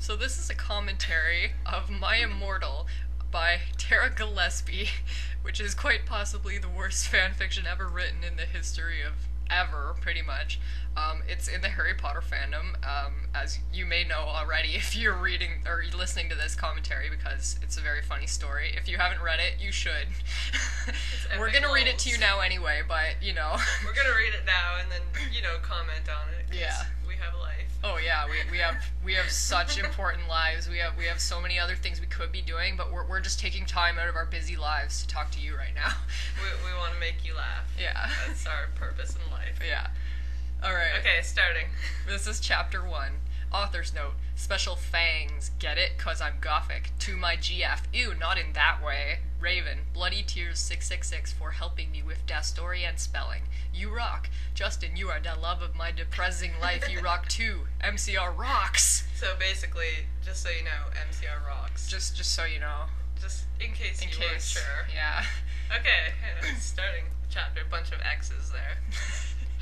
So this is a commentary of My Immortal by Tara Gilesbie, which is quite possibly the worst fanfiction ever written in the history of ever, pretty much. It's in the Harry Potter fandom, as you may know already if you're reading or listening to this commentary, because it's a very funny story. If you haven't read it, you should. We're gonna read it to you now anyway, but, you know. We're gonna read it now and then, comment on it. 'Cause yeah. we have a life. Oh yeah, we have such important lives. We have so many other things we could be doing, but we're just taking time out of our busy lives to talk to you right now. We want to make you laugh. Yeah. That's our purpose in life. Yeah. Alright. Okay, starting. This is chapter 1. Author's note. Special fangs. Get it? 'Cause I'm gothic. To my GF. Ew, not in that way. Raven. Bloody Tears 666 for helping me with da story and spelling. You rock. Justin, you are the love of my depressing life. You rock too. MCR rocks. So basically, just so you know, MCR rocks. Just so you know. Just in case you weren't sure. Yeah. Okay, starting the chapter. A bunch of X's there.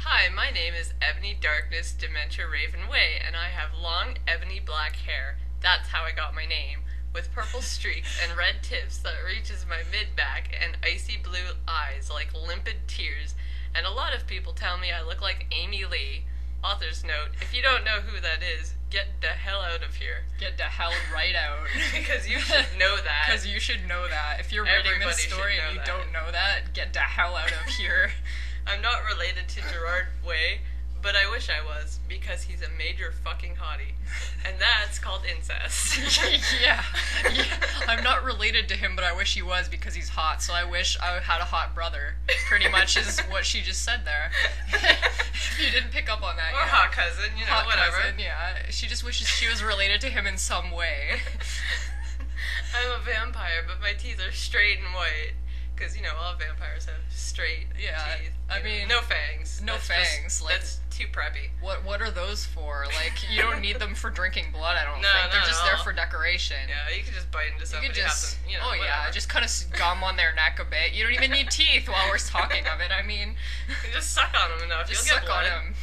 Hi, my name is Ebony Darkness Dementia Raven Way, and I have long ebony black hair. That's how I got my name. With purple streaks and red tips that reaches my mid-back and icy blue eyes like limpid tears. And a lot of people tell me I look like Amy Lee. Author's note, if you don't know who that is, get the hell out of here. Get the hell right out. Because you should know that. Because you should know that. If you're reading this story and you don't know that, get the hell out of here. I'm not related to Gerard Way, but I wish I was, because he's a major fucking hottie. And that's called incest. yeah. I'm not related to him, but I wish he was because he's hot, so I wish I had a hot brother. Pretty much is what she just said there. If you didn't pick up on that, or hot cousin, hot whatever. Cousin, yeah. She just wishes she was related to him in some way. I'm a vampire, but my teeth are straight and white. Because, all vampires have straight teeth. I mean... No fangs. No fangs. That's too preppy. What are those for? Like, you don't need them for drinking blood, I don't think. They're just there for decoration. Yeah, you can just bite into somebody. You could just, whatever. Yeah, just kind of gum on their neck a bit. You don't even need teeth while we're talking of it, I mean... You can just suck on them enough. Just You'll suck get blood. on them.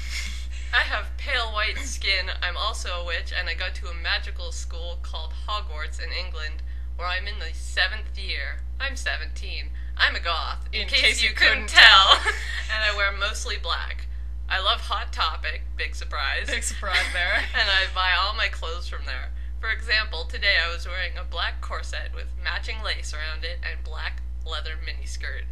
I have pale white skin. I'm also a witch, and I go to a magical school called Hogwarts in England, where I'm in the 7th year. I'm 17. I'm a goth, in case you couldn't tell, and I wear mostly black. I love Hot Topic, big surprise. Big surprise there. And I buy all my clothes from there. For example, today I was wearing a black corset with matching lace around it and black leather miniskirt,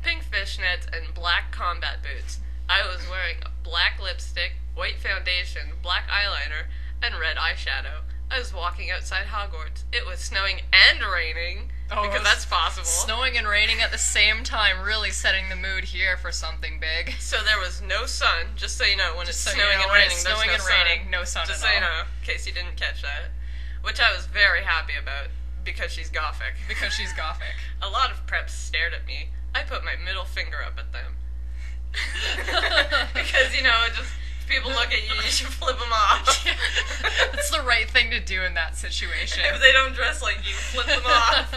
pink fishnets, and black combat boots. I was wearing a black lipstick, white foundation, black eyeliner, and red eyeshadow. I was walking outside Hogwarts. It was snowing and raining. Because that's possible. Snowing and raining at the same time, really setting the mood here for something big. So there was no sun, just so you know, when it's snowing and raining, no sun just at so you all. know, in case you didn't catch that. Which I was very happy about, because she's gothic. Because she's gothic. A lot of preps stared at me. I put my middle finger up at them. Because, just... people look at you, you should flip them off. That's the right thing to do in that situation. If they don't dress like you, flip them off.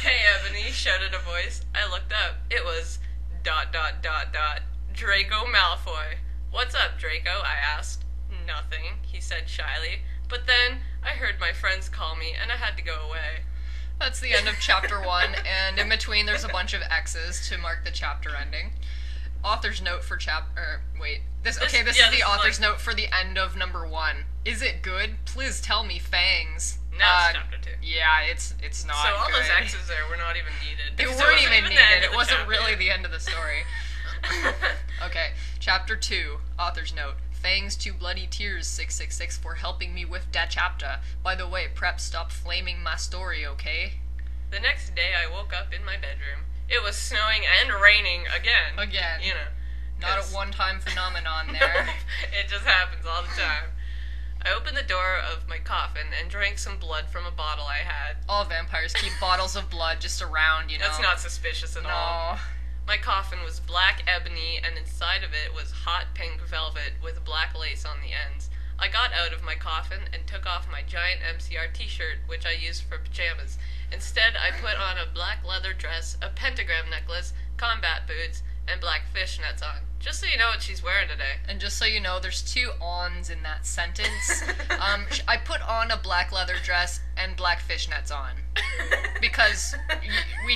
Hey, Ebony, shouted a voice. I looked up. It was ... Draco Malfoy. What's up, Draco? I asked. Nothing, he said shyly. But then I heard my friends call me, and I had to go away. That's the end of chapter 1, and in between there's a bunch of X's to mark the chapter ending. Author's note for this is the author's note for the end of number 1. Is it good? Please tell me, fangs. Now it's chapter 2. Yeah, it's not So all good. those X's there were not even needed. They weren't even needed. It wasn't really the end of the story. Okay, chapter 2, author's note. Fangs to Bloody Tears 666 for helping me with that chapter. By the way, prep, stop flaming my story, okay? The next day I woke up in my bedroom. It was snowing and raining again. Again. Not a one-time phenomenon there. Nope, it just happens all the time. I opened the door of my coffin and drank some blood from a bottle I had. All vampires keep bottles of blood just around, That's not suspicious at all. No. My coffin was black ebony, and inside of it was hot pink velvet with black lace on the ends. I got out of my coffin and took off my giant MCR t-shirt, which I used for pajamas. Instead, I put on a black leather dress, a pentagram necklace, combat boots, and black fishnets on. Just so you know what she's wearing today. And just so you know, there's 2 ons in that sentence. I put on a black leather dress and black fishnets on. Because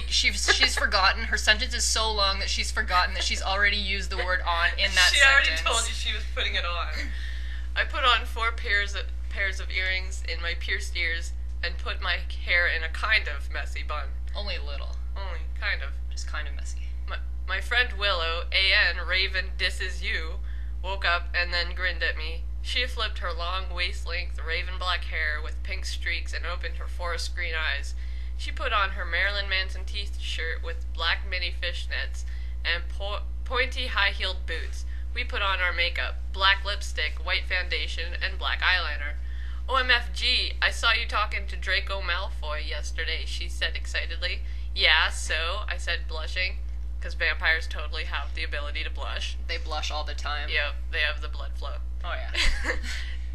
she's forgotten. Her sentence is so long that she's forgotten that she's already used the word on in that she sentence. already told you she was putting it on. I put on 4 pairs of earrings in my pierced ears and put my hair in a kind of messy bun. Only a little. Only kind of. Just kind of messy. My friend Willow, A.N. Raven Disses You, woke up and then grinned at me. She flipped her long waist-length raven black hair with pink streaks and opened her forest green eyes. She put on her Marilyn Manson t-shirt with black mini fishnets and pointy high-heeled boots. We put on our makeup, black lipstick, white foundation, and black eyeliner. OMFG, I saw you talking to Draco Malfoy yesterday, she said excitedly. Yeah, so, I said blushing. Because vampires totally have the ability to blush. They blush all the time. Yep, they have the blood flow. Oh, yeah.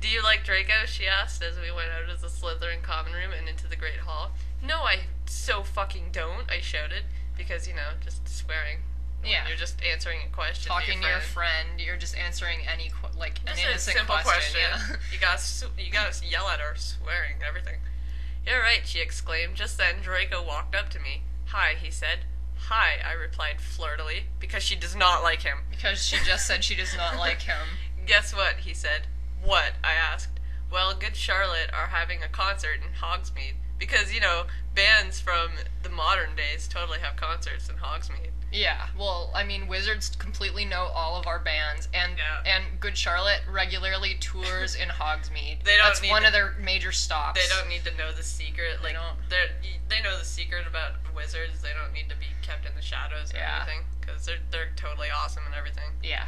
Do you like Draco? She asked as we went out of the Slytherin common room and into the Great Hall. No, I so fucking don't, I shouted. Because, just swearing. Yeah. You're just answering a question. Talking to your friend, you're just answering an innocent simple question. Yeah. You gotta yell at her, swearing, everything. You're right, she exclaimed. Just then, Draco walked up to me. Hi, he said. Hi, I replied flirtily, because she does not like him. Because she just said she does not like him. Guess what, he said. What, I asked. Well, Good Charlotte are having a concert in Hogsmeade. Because, bands from the modern days totally have concerts in Hogsmeade. Yeah, well, I mean, Wizards completely know all of our bands, and Good Charlotte regularly tours in Hogsmeade. That's one of their major stops. They don't need to know the secret. Like, they know the secret about Wizards. They don't need to be kept in the shadows or anything, because they're totally awesome and everything. Yeah.